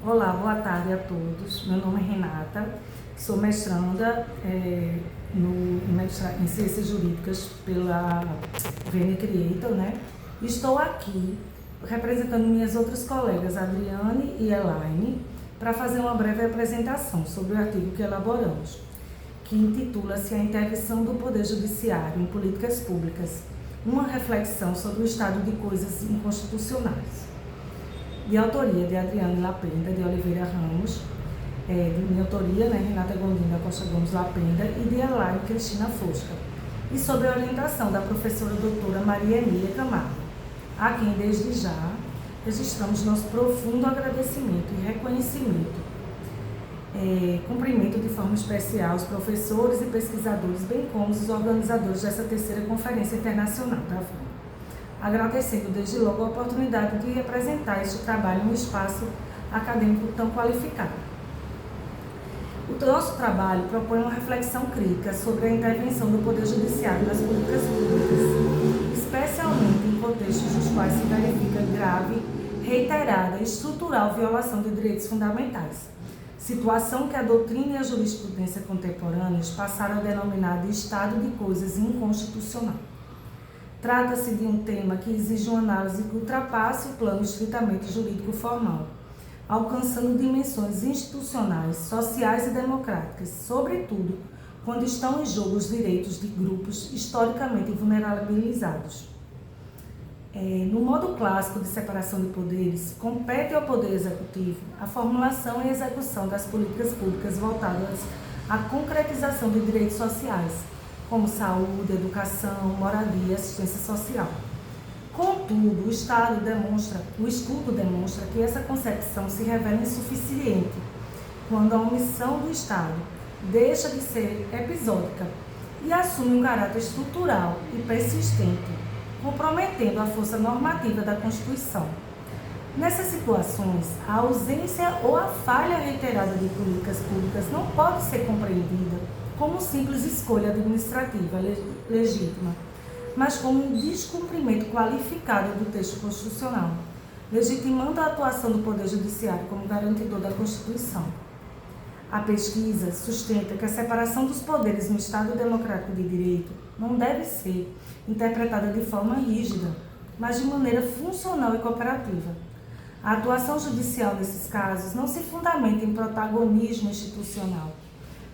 Olá, boa tarde a todos. Meu nome é Renata, sou mestranda em Ciências Jurídicas pela VN Creator, né? Estou aqui representando minhas outras colegas, Adriane e Elaine, para fazer uma breve apresentação sobre o artigo que elaboramos, que intitula-se A Intervenção do Poder Judiciário em Políticas Públicas, uma reflexão sobre o estado de coisas inconstitucionais. De autoria de Adriane Lapenda de Oliveira Ramos, de minha autoria, Renata Gondim da Costa Gomes Lapenda, e de Elaine Cristina Fosca, e sob a orientação da professora doutora Maria Emília Camargo, a quem desde já registramos nosso profundo agradecimento e reconhecimento. Cumprimento de forma especial os professores e pesquisadores, bem como os organizadores dessa terceira Conferência Internacional da VAN, agradecendo desde logo a oportunidade de representar este trabalho em um espaço acadêmico tão qualificado. O nosso trabalho propõe uma reflexão crítica sobre a intervenção do Poder Judiciário nas políticas públicas, especialmente em contextos nos quais se verifica grave, reiterada e estrutural violação de direitos fundamentais, situação que a doutrina e a jurisprudência contemporâneas passaram a denominar de estado de coisas inconstitucional. Trata-se de um tema que exige uma análise que ultrapasse o plano estritamente jurídico formal, alcançando dimensões institucionais, sociais e democráticas, sobretudo quando estão em jogo os direitos de grupos historicamente vulnerabilizados. No modo clássico de separação de poderes, compete ao Poder Executivo a formulação e execução das políticas públicas voltadas à concretização de direitos sociais, como saúde, educação, moradia e assistência social. Contudo, o estudo demonstra que essa concepção se revela insuficiente quando a omissão do Estado deixa de ser episódica e assume um caráter estrutural e persistente, comprometendo a força normativa da Constituição. Nessas situações, a ausência ou a falha reiterada de políticas públicas não pode ser compreendida como simples escolha administrativa legítima, mas como um descumprimento qualificado do texto constitucional, legitimando a atuação do Poder Judiciário como garantidor da Constituição. A pesquisa sustenta que a separação dos poderes no Estado Democrático de Direito não deve ser interpretada de forma rígida, mas de maneira funcional e cooperativa. A atuação judicial nesses casos não se fundamenta em protagonismo institucional,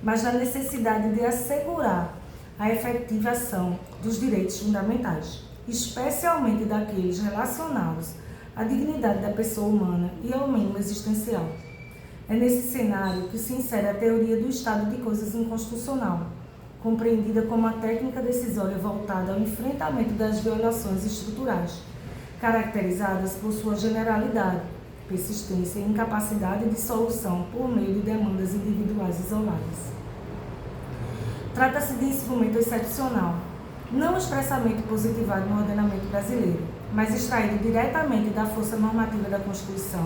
mas na necessidade de assegurar a efetivação dos direitos fundamentais, especialmente daqueles relacionados à dignidade da pessoa humana e ao mínimo existencial. É nesse cenário que se insere a teoria do estado de coisas inconstitucional, compreendida como a técnica decisória voltada ao enfrentamento das violações estruturais, caracterizadas por sua generalidade, persistência e incapacidade de solução por meio de demandas individuais isoladas. Trata-se de instrumento excepcional, não expressamente positivado no ordenamento brasileiro, mas extraído diretamente da força normativa da Constituição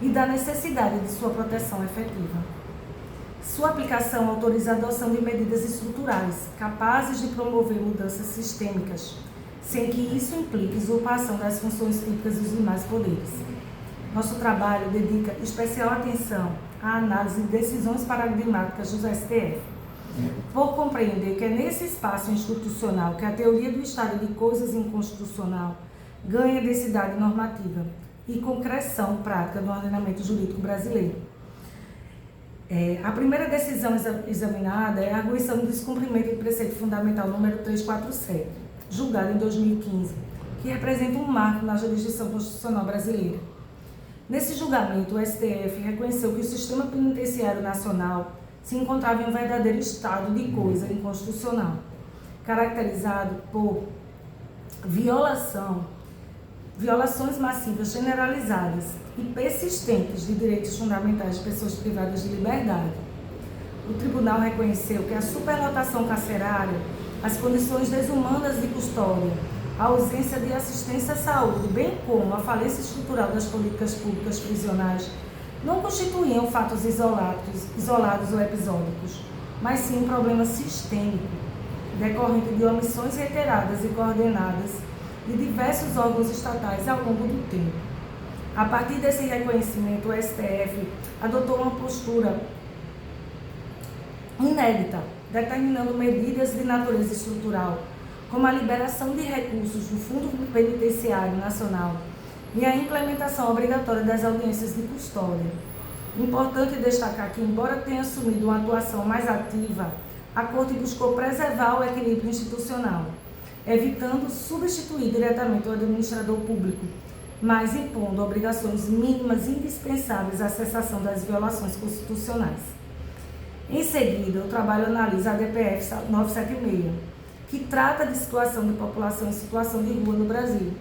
e da necessidade de sua proteção efetiva. Sua aplicação autoriza a adoção de medidas estruturais, capazes de promover mudanças sistêmicas, sem que isso implique usurpação das funções típicas dos demais poderes. Nosso trabalho dedica especial atenção à análise de decisões paradigmáticas dos STF, por compreender que é nesse espaço institucional que a teoria do estado de coisas inconstitucional ganha densidade normativa e concreção prática no ordenamento jurídico brasileiro. A primeira decisão examinada é a arguição do descumprimento do preceito fundamental número 347, julgado em 2015, que representa um marco na jurisdição constitucional brasileira. Nesse julgamento, o STF reconheceu que o sistema penitenciário nacional se encontrava em um verdadeiro estado de coisa inconstitucional, caracterizado por violações massivas generalizadas e persistentes de direitos fundamentais de pessoas privadas de liberdade. O tribunal reconheceu que a superlotação carcerária, as condições desumanas de custódia, a ausência de assistência à saúde, bem como a falência estrutural das políticas públicas prisionais, não constituíam fatos isolados ou episódicos, mas sim um problema sistêmico, decorrente de omissões reiteradas e coordenadas de diversos órgãos estatais ao longo do tempo. A partir desse reconhecimento, o STF adotou uma postura inédita, determinando medidas de natureza estrutural, como a liberação de recursos do Fundo Penitenciário Nacional e a implementação obrigatória das audiências de custódia. Importante destacar que, embora tenha assumido uma atuação mais ativa, a Corte buscou preservar o equilíbrio institucional, evitando substituir diretamente o administrador público, mas impondo obrigações mínimas indispensáveis à cessação das violações constitucionais. Em seguida, o trabalho analisa a DPF 976, que trata de situação de população em situação de rua no Brasil.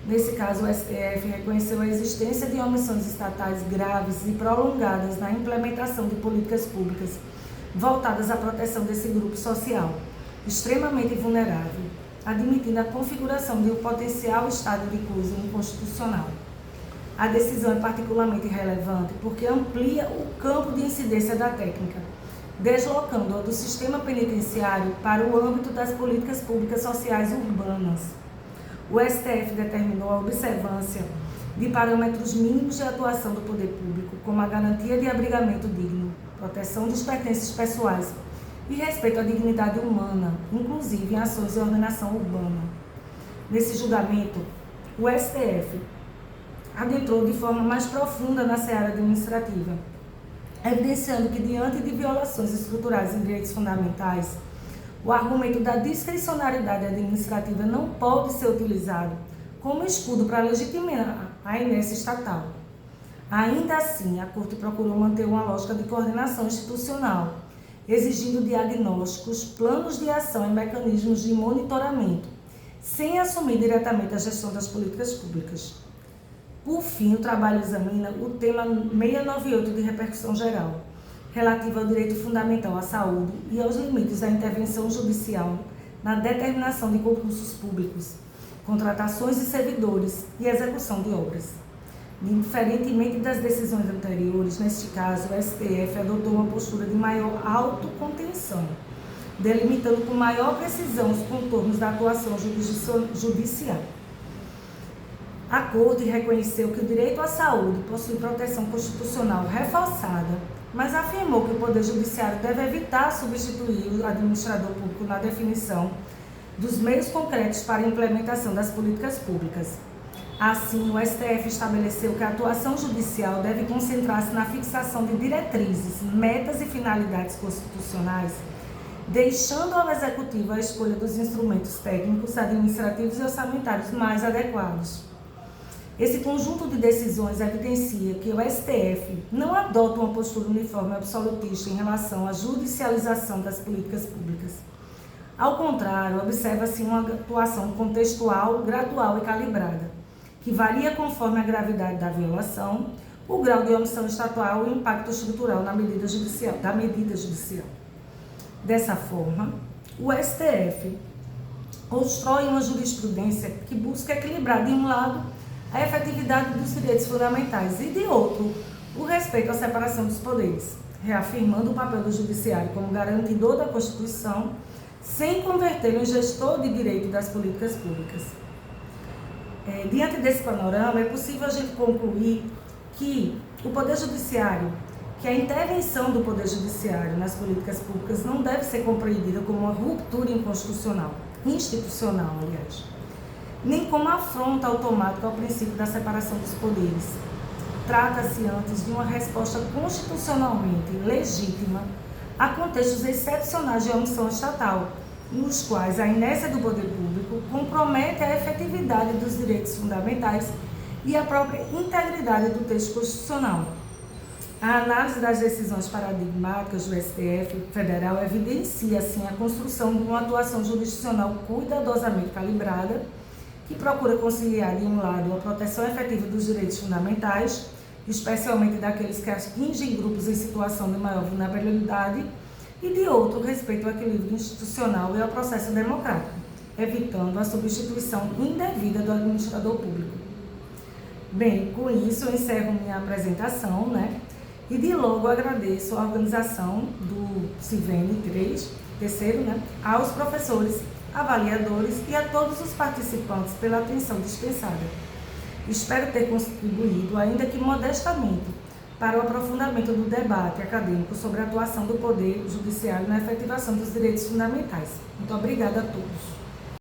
Nesse caso, o STF reconheceu a existência de omissões estatais graves e prolongadas na implementação de políticas públicas voltadas à proteção desse grupo social, extremamente vulnerável, admitindo a configuração de um potencial estado de coisa inconstitucional. A decisão é particularmente relevante porque amplia o campo de incidência da técnica, deslocando-a do sistema penitenciário para o âmbito das políticas públicas sociais urbanas. O STF determinou a observância de parâmetros mínimos de atuação do poder público, como a garantia de abrigamento digno, proteção dos pertences pessoais e respeito à dignidade humana, inclusive em ações de ordenação urbana. Nesse julgamento, o STF adentrou de forma mais profunda na seara administrativa, evidenciando que, diante de violações estruturais em direitos fundamentais, o argumento da discricionariedade administrativa não pode ser utilizado como escudo para legitimar a inércia estatal. Ainda assim, a Corte procurou manter uma lógica de coordenação institucional, exigindo diagnósticos, planos de ação e mecanismos de monitoramento, sem assumir diretamente a gestão das políticas públicas. Por fim, o trabalho examina o tema 698 de repercussão geral, relativo ao direito fundamental à saúde e aos limites da intervenção judicial na determinação de concursos públicos, contratações de servidores e execução de obras. Diferentemente das decisões anteriores, neste caso, o STF adotou uma postura de maior autocontenção, delimitando com maior precisão os contornos da atuação judicial. A Corte reconheceu que o direito à saúde possui proteção constitucional reforçada, mas afirmou que o Poder Judiciário deve evitar substituir o administrador público na definição dos meios concretos para a implementação das políticas públicas. Assim, o STF estabeleceu que a atuação judicial deve concentrar-se na fixação de diretrizes, metas e finalidades constitucionais, deixando ao Executivo a escolha dos instrumentos técnicos, administrativos e orçamentários mais adequados. Esse conjunto de decisões evidencia que o STF não adota uma postura uniforme absolutista em relação à judicialização das políticas públicas. Ao contrário, observa-se uma atuação contextual, gradual e calibrada, que varia conforme a gravidade da violação, o grau de omissão estatal e o impacto estrutural da medida judicial. Dessa forma, o STF constrói uma jurisprudência que busca equilibrar, de um lado, a efetividade dos direitos fundamentais e, de outro, o respeito à separação dos poderes, reafirmando o papel do Judiciário como garantidor da Constituição, sem convertê-lo em gestor de direito das políticas públicas. Diante desse panorama, é possível a gente concluir que o Poder Judiciário, que a intervenção do Poder Judiciário nas políticas públicas não deve ser compreendida como uma ruptura institucional, nem como afronta automática ao princípio da separação dos poderes. Trata-se antes de uma resposta constitucionalmente legítima a contextos excepcionais de omissão estatal, nos quais a inércia do poder público compromete a efetividade dos direitos fundamentais e a própria integridade do texto constitucional. A análise das decisões paradigmáticas do STF federal evidencia, assim, a construção de uma atuação jurisdicional cuidadosamente calibrada, que procura conciliar, de um lado, a proteção efetiva dos direitos fundamentais, especialmente daqueles que atingem grupos em situação de maior vulnerabilidade, e, de outro, o respeito ao equilíbrio institucional e ao processo democrático, evitando a substituição indevida do administrador público. Bem, com isso eu encerro minha apresentação, e de logo agradeço a organização do CIVEN 3º, aos professores, avaliadores e a todos os participantes pela atenção dispensada. Espero ter contribuído, ainda que modestamente, para o aprofundamento do debate acadêmico sobre a atuação do Poder Judiciário na efetivação dos direitos fundamentais. Muito obrigada a todos.